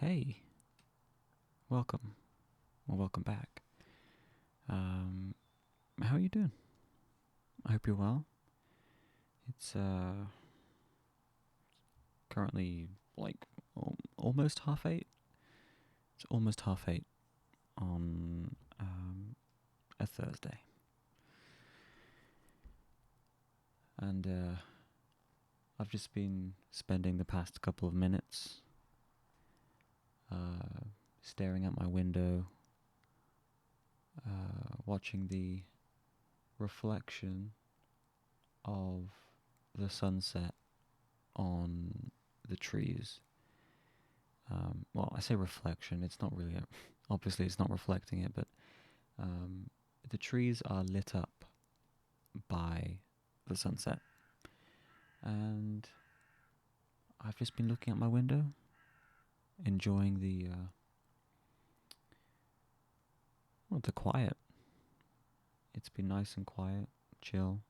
Hey, welcome. Well, welcome back. Um, how are you doing? I hope you're well. It's currently like almost half eight. It's almost half eight on a Thursday, and I've just been spending the past couple of minutes uh, staring at my window, watching the reflection of the sunset on the trees. Well, I say reflection. It's not really. Obviously, it's not reflecting it, but um, the trees are lit up by the sunset, and I've just been looking at my window, enjoying the quiet. It's been nice and quiet, chill.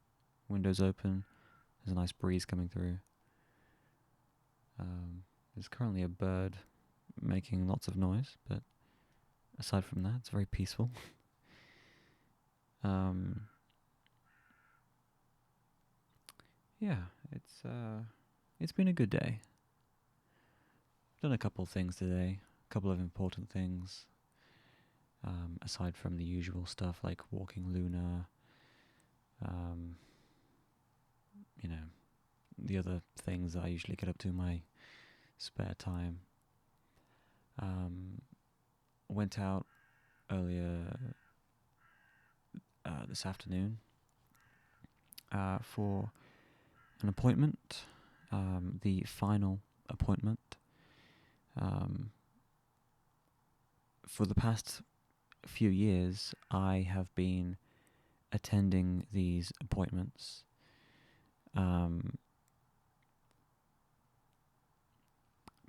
Windows open. There's a nice breeze coming through. There's currently a bird making lots of noise, but aside from that, it's very peaceful. um, yeah, it's been a good day. Done a couple of things today, a couple of important things. Aside from the usual stuff like walking Luna, um, you know, the other things that I usually get up to in my spare time. Went out earlier this afternoon for an appointment, the final appointment. For the past few years, I have been attending these appointments.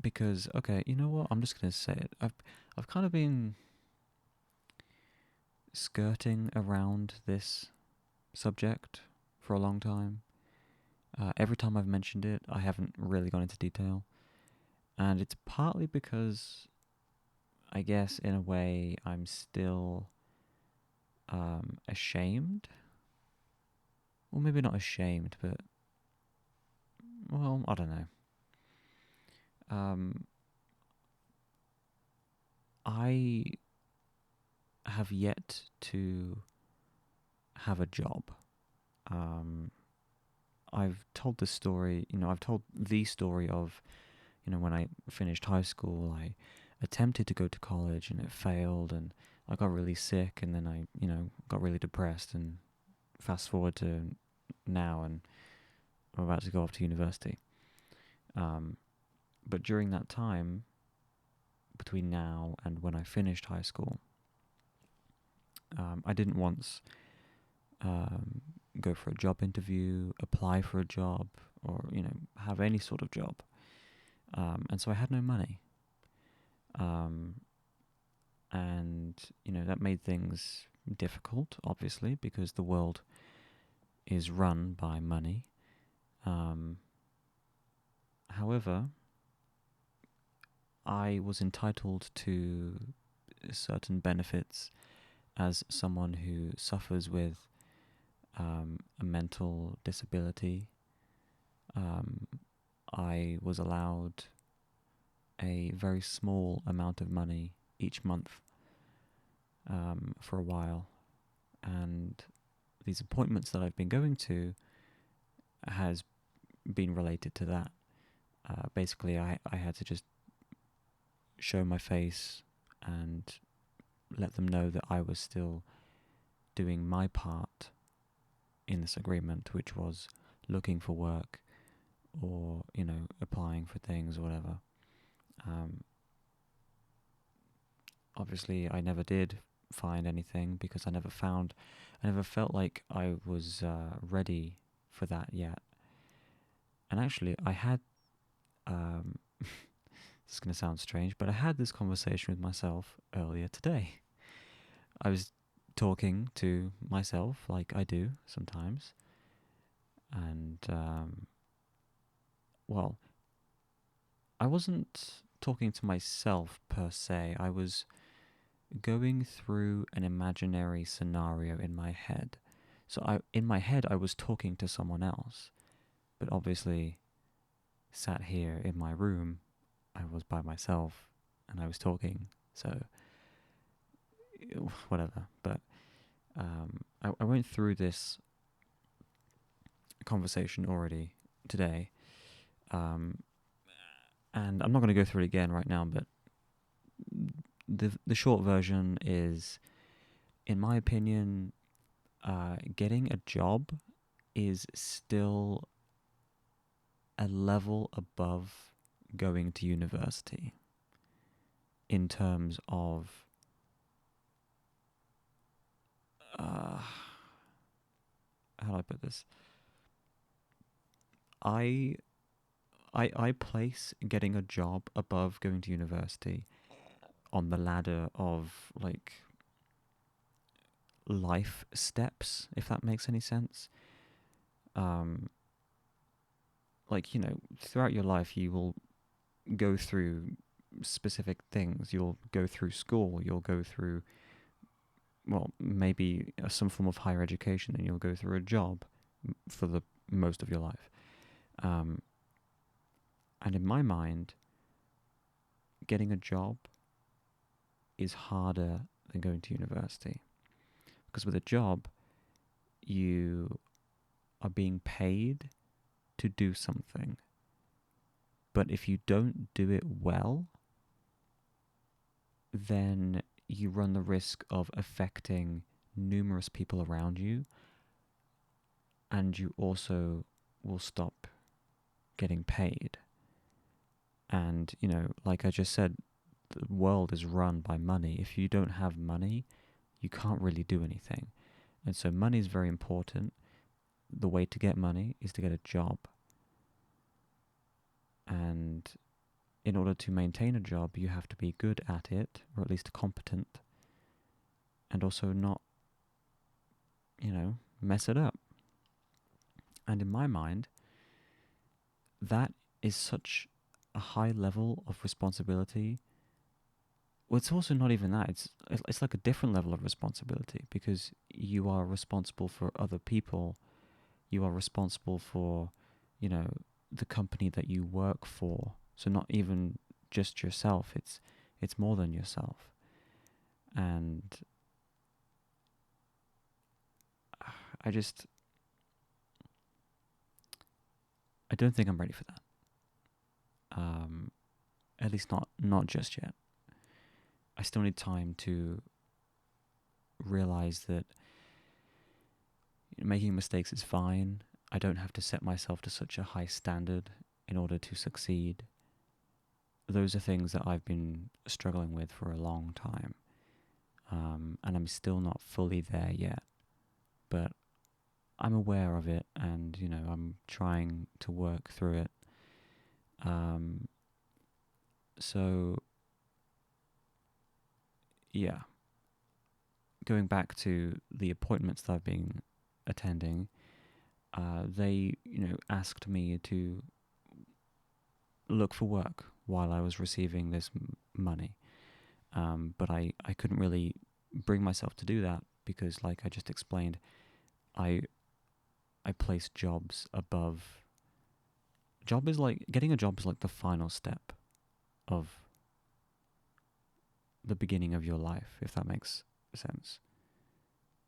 Because, okay, you know what? I'm just gonna say it. I've kind of been skirting around this subject for a long time. Every time I've mentioned it, I haven't really gone into detail, and it's partly because I guess in a way I'm still ashamed. Well, maybe not ashamed, but well, I don't know. I have yet to have a job. I've told the story, I've told the story of, when I finished high school, I attempted to go to college and it failed, and I got really sick, and then I, got really depressed, and fast forward to now, and I'm about to go off to university. But during that time, between now and when I finished high school, I didn't once go for a job interview, apply for a job, or have any sort of job. And so I had no money. And that made things difficult, obviously, because the world is run by money. However, I was entitled to certain benefits as someone who suffers with a mental disability. I was allowed a very small amount of money each month for a while, and these appointments that I've been going to has been related to that. Basically, I had to just show my face and let them know that I was still doing my part in this agreement, which was looking for work or, applying for things or whatever. Obviously, I never did find anything because I never felt like I was ready for that yet. And actually, I had, this is going to sound strange, but I had this conversation with myself earlier today. I was talking to myself like I do sometimes. And, well, I wasn't talking to myself per se. I was going through an imaginary scenario in my head. So in my head, I was talking to someone else, but obviously, sat here in my room, I was by myself and I was talking. So whatever. But I went through this conversation already today, and I'm not going to go through it again right now. But the short version is, in my opinion, getting a job is still a level above going to university in terms of how do I put this? I place getting a job above going to university on the ladder of like life steps, if that makes any sense. Like, throughout your life you will go through specific things. You'll go through school, you'll go through, well, maybe some form of higher education, and you'll go through a job for the most of your life. And in my mind, getting a job is harder than going to university. Because with a job, you are being paid to do something. But if you don't do it well, then you run the risk of affecting numerous people around you, and you also will stop getting paid. And, like I just said, the world is run by money. If you don't have money, you can't really do anything. And so money is very important. The way to get money is to get a job. And in order to maintain a job, you have to be good at it, or at least competent, and also not, mess it up. And in my mind, that is such a high level of responsibility. Well, it's also not even that. It's like a different level of responsibility, because you are responsible for other people. You are responsible for, the company that you work for. So not even just yourself. It's more than yourself. And I don't think I'm ready for that. At least not just yet. I still need time to realize that making mistakes is fine. I don't have to set myself to such a high standard in order to succeed. Those are things that I've been struggling with for a long time. And I'm still not fully there yet. But I'm aware of it, and, I'm trying to work through it. So, yeah. Going back to the appointments that I've been attending, they, asked me to look for work while I was receiving this money. But I couldn't really bring myself to do that because, like I just explained, I place jobs above. Getting a job is like the final step of the beginning of your life, if that makes sense.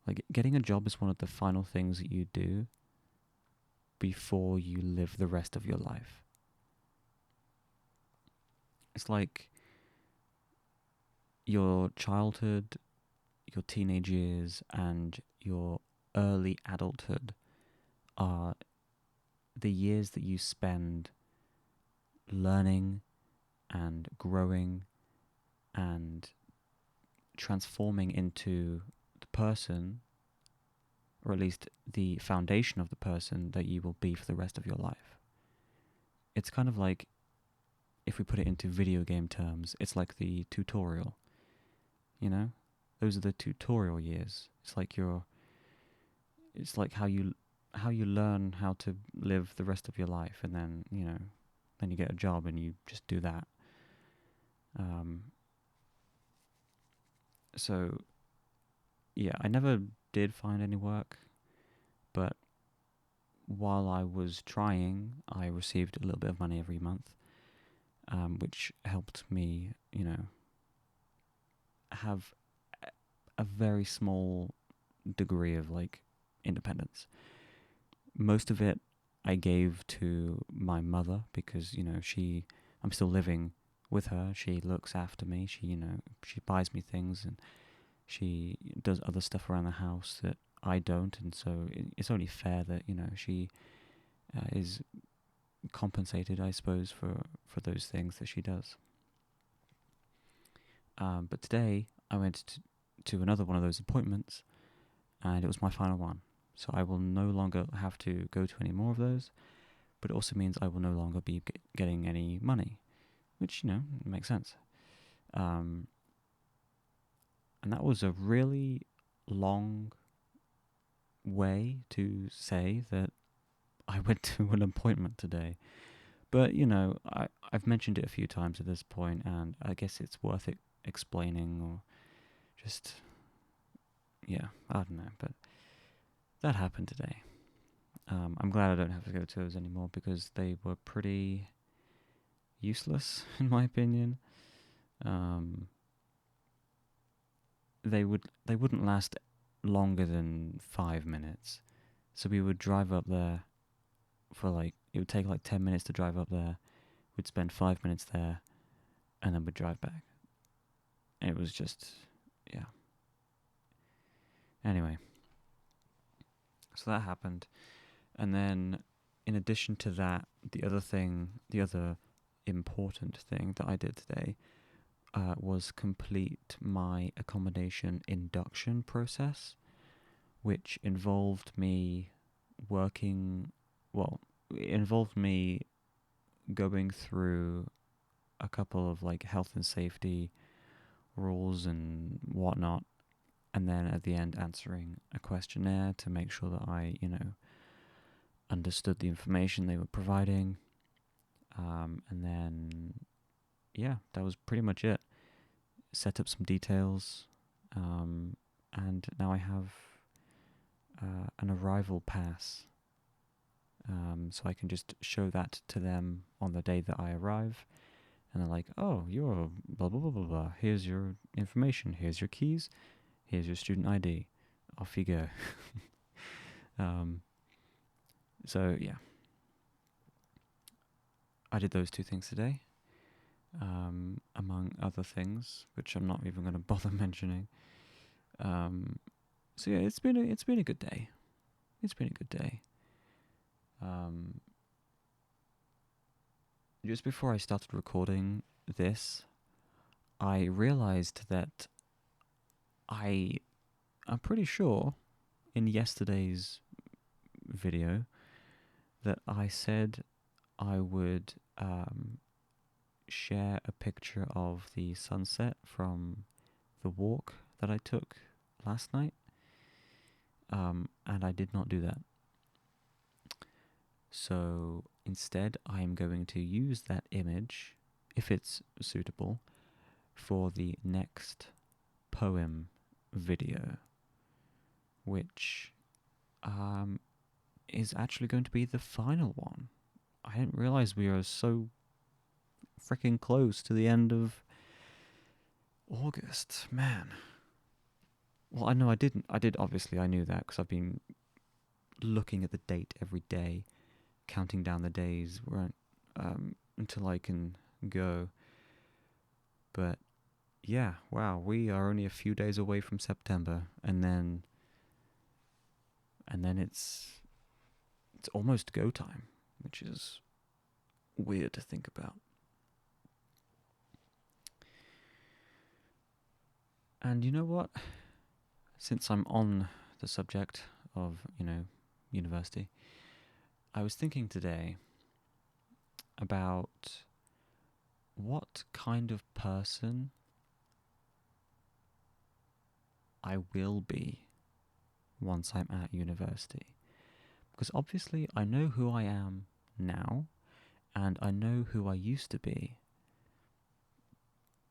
Like, getting a job is one of the final things that you do before you live the rest of your life. It's like your childhood, your teenage years, and your early adulthood are the years that you spend learning and growing and transforming into the person, or at least the foundation of the person that you will be for the rest of your life. It's kind of like, if we put it into video game terms, it's like the tutorial. Those are the tutorial years. It's like how you learn how to live the rest of your life, and then then you get a job and you just do that. Um, so yeah, I never did find any work, but while I was trying, I received a little bit of money every month, which helped me, have a very small degree of like independence. Most of it I gave to my mother because I'm still living with her. She looks after me. She buys me things and she does other stuff around the house that I don't, and so it's only fair that she is compensated, I suppose, for those things that she does. But today I went to another one of those appointments, and it was my final one. So I will no longer have to go to any more of those, but it also means I will no longer be getting any money, which, makes sense. And that was a really long way to say that I went to an appointment today. But, I've mentioned it a few times at this point, and I guess it's worth it explaining, or just, yeah, I don't know. But that happened today. I'm glad I don't have to go to those anymore because they were pretty useless, in my opinion. They wouldn't last longer than 5 minutes. So we would drive up there it would take like 10 minutes to drive up there. We'd spend 5 minutes there, and then we'd drive back. It was just, yeah. Anyway, so that happened. And then, in addition to that, the other important thing that I did today was complete my accommodation induction process, which involved me it involved me going through a couple of like health and safety rules and whatnot, and then at the end answering a questionnaire to make sure that I, understood the information they were providing. And then, yeah, that was pretty much it. Set up some details, and now I have an arrival pass. So I can just show that to them on the day that I arrive. And they're like, oh, you're blah, blah, blah, blah, blah. Here's your information. Here's your keys. Here's your student ID. Off you go. So, yeah. I did those two things today, among other things, which I'm not even going to bother mentioning. So, yeah, it's been a good day. It's been a good day. Just before I started recording this, I realized that I'm pretty sure in yesterday's video that I said I would share a picture of the sunset from the walk that I took last night, and I did not do that. So instead, I am going to use that image, if it's suitable, for the next poem video, which is actually going to be the final one. I didn't realize we are so freaking close to the end of August, man. Well, I know I didn't. Obviously, I knew that because I've been looking at the date every day, counting down the days until I can go. But yeah, wow, we are only a few days away from September, and then it's almost go time, which is weird to think about. And you know what? Since I'm on the subject of, university, I was thinking today about what kind of person I will be once I'm at university. Because obviously I know who I am now, and I know who I used to be.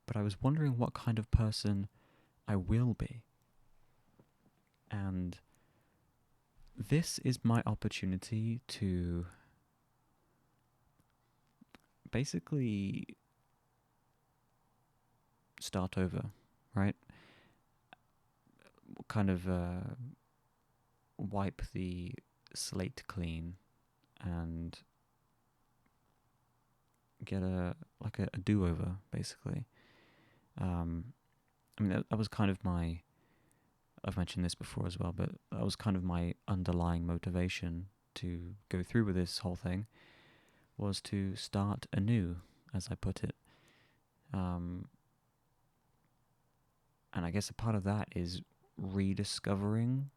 but I was wondering what kind of person I will be. And this is my opportunity to basically start over, right? Kind of wipe the slate clean and get a do-over, basically. I mean, that was kind of my... I've mentioned this before as well, but that was kind of my underlying motivation to go through with this whole thing, was to start anew, as I put it. And I guess a part of that is rediscovering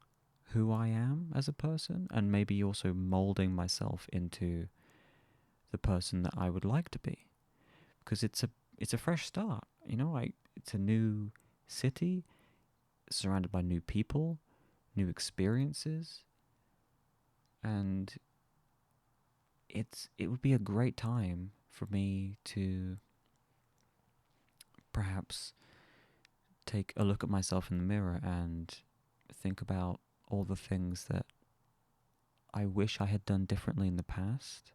who I am as a person, and maybe also molding myself into the person that I would like to be. Because it's a fresh start, it's a new city, surrounded by new people, new experiences, and it would be a great time for me to perhaps take a look at myself in the mirror and think about all the things that I wish I had done differently in the past,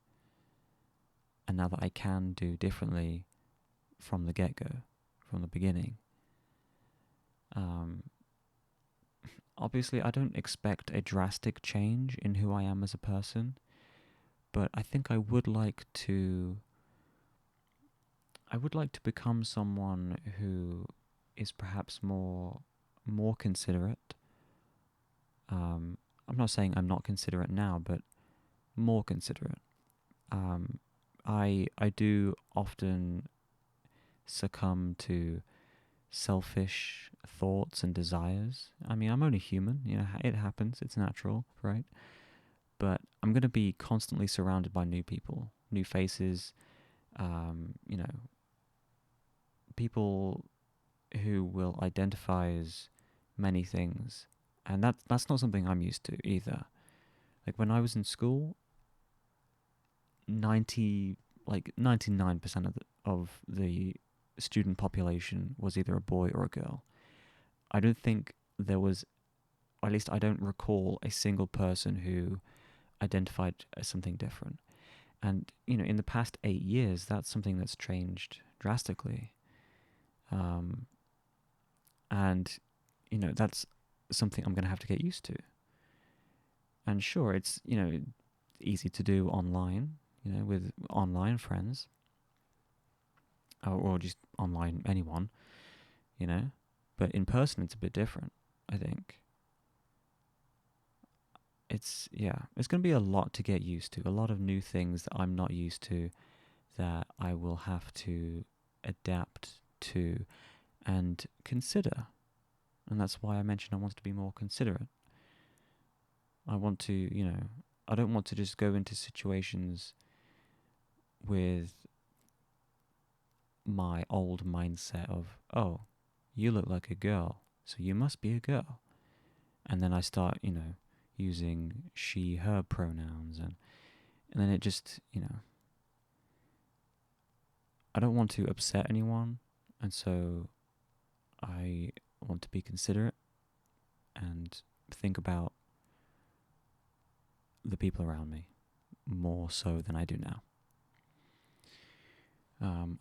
and now that I can do differently from the get-go, from the beginning. Obviously, I don't expect a drastic change in who I am as a person, but I think I would like to become someone who is perhaps more considerate. I'm not saying I'm not considerate now, but more considerate. I do often succumb to selfish thoughts and desires. I mean, I'm only human, it happens, it's natural, right? But I'm going to be constantly surrounded by new people, new faces, people who will identify as many things. And that's not something I'm used to either. Like when I was in school, 99% of the student population was either a boy or a girl. I don't think there was, or at least I don't recall, a single person who identified as something different. And, in the past 8 years, that's something that's changed drastically. And, that's something I'm going to have to get used to. And sure, it's, easy to do online, with online friends, or just online anyone, but in person it's a bit different, I think. It's going to be a lot to get used to, a lot of new things that I'm not used to, that I will have to adapt to and consider. And that's why I mentioned I wanted to be more considerate. I want to, I don't want to just go into situations with my old mindset of, oh, you look like a girl, so you must be a girl. And then I start, using she, her pronouns, and then it just, I don't want to upset anyone, and so I want to be considerate and think about the people around me more so than I do now.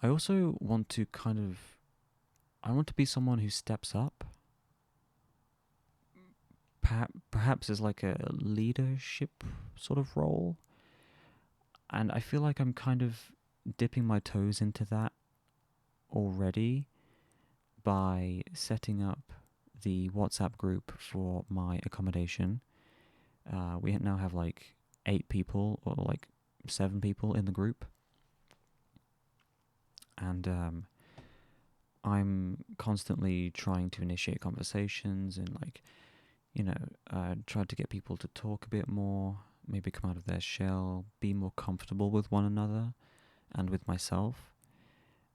I also want to I want to be someone who steps up, perhaps as like a leadership sort of role. And I feel like I'm kind of dipping my toes into that already by setting up the WhatsApp group for my accommodation. We now have like 8 people or like 7 people in the group. And I'm constantly trying to initiate conversations and try to get people to talk a bit more, maybe come out of their shell, be more comfortable with one another and with myself.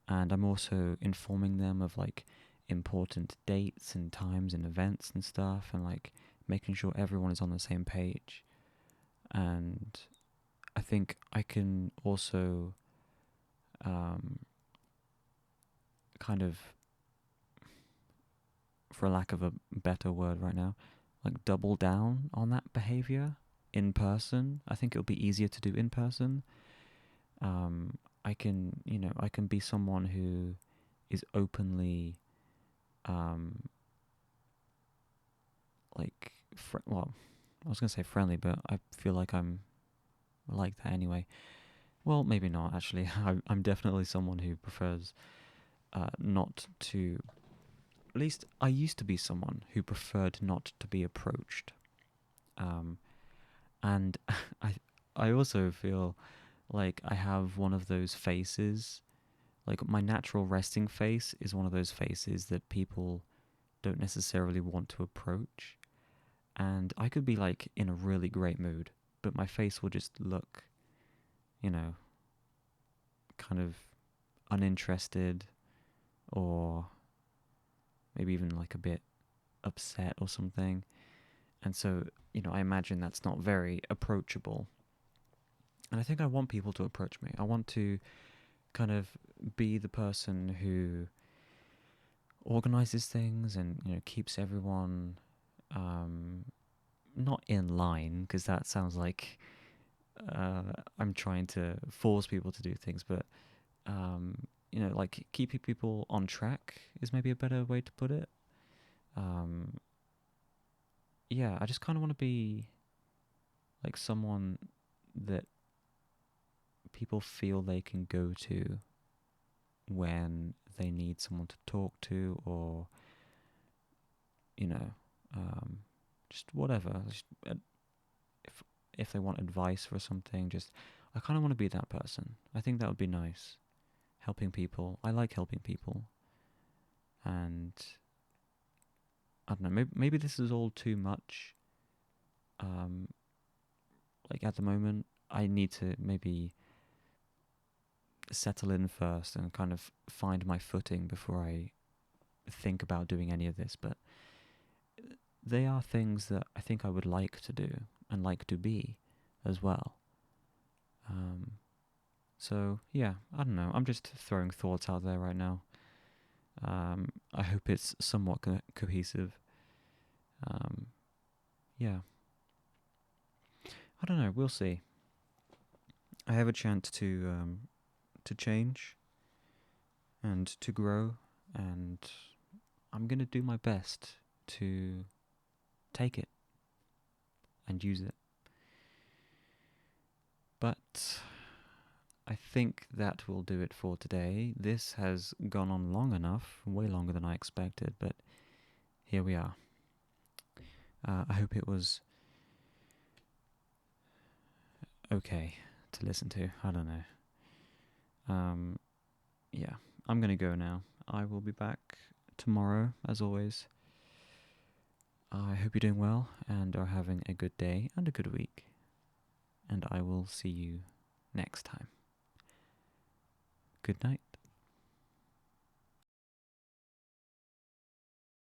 And I'm also informing them of important dates and times and events and stuff, and making sure everyone is on the same page. And I think I can also kind of, for lack of a better word right now, like double down on that behavior in person. I think it'll be easier to do in person. I can, I can be someone who is openly, um, like, well, I was gonna say friendly, but I feel like I'm like that anyway. Well, maybe not actually. I'm definitely someone who prefers not to. At least I used to be someone who preferred not to be approached. Um, and I I also feel like I have one of those faces. Like my natural resting face is one of those faces that people don't necessarily want to approach. And I could be like in a really great mood, but my face will just look, you know, kind of uninterested, or maybe even like a bit upset or something. And so, I imagine that's not very approachable. And I think I want people to approach me. I want to kind of be the person who organizes things and, keeps everyone um, not in line, because that sounds like I'm trying to force people to do things, but like keeping people on track is maybe a better way to put it. Um, yeah, I just kind of want to be like someone that people feel they can go to when they need someone to talk to, or you know, um, just whatever. If if they want advice for something, just I kind of want to be that person. I think that would be nice. Helping people. I like helping people, and I don't know. Maybe this is all too much. Um, like at the moment, I need to maybe settle in first and kind of find my footing before I think about doing any of this. But they are things that I think I would like to do and like to be as well. Um, so yeah, I don't know. I'm just throwing thoughts out there right now. I hope it's somewhat cohesive. Um, yeah, I don't know. We'll see. I have a chance to change and to grow, and I'm gonna do my best to take it and use it. But I think that will do it for today. This has gone on long enough, way longer than I expected, but here we are. I hope it was okay to listen to. I don't know. Yeah, I'm gonna go now. I will be back tomorrow, as always. I hope you're doing well and are having a good day and a good week. And I will see you next time. Good night.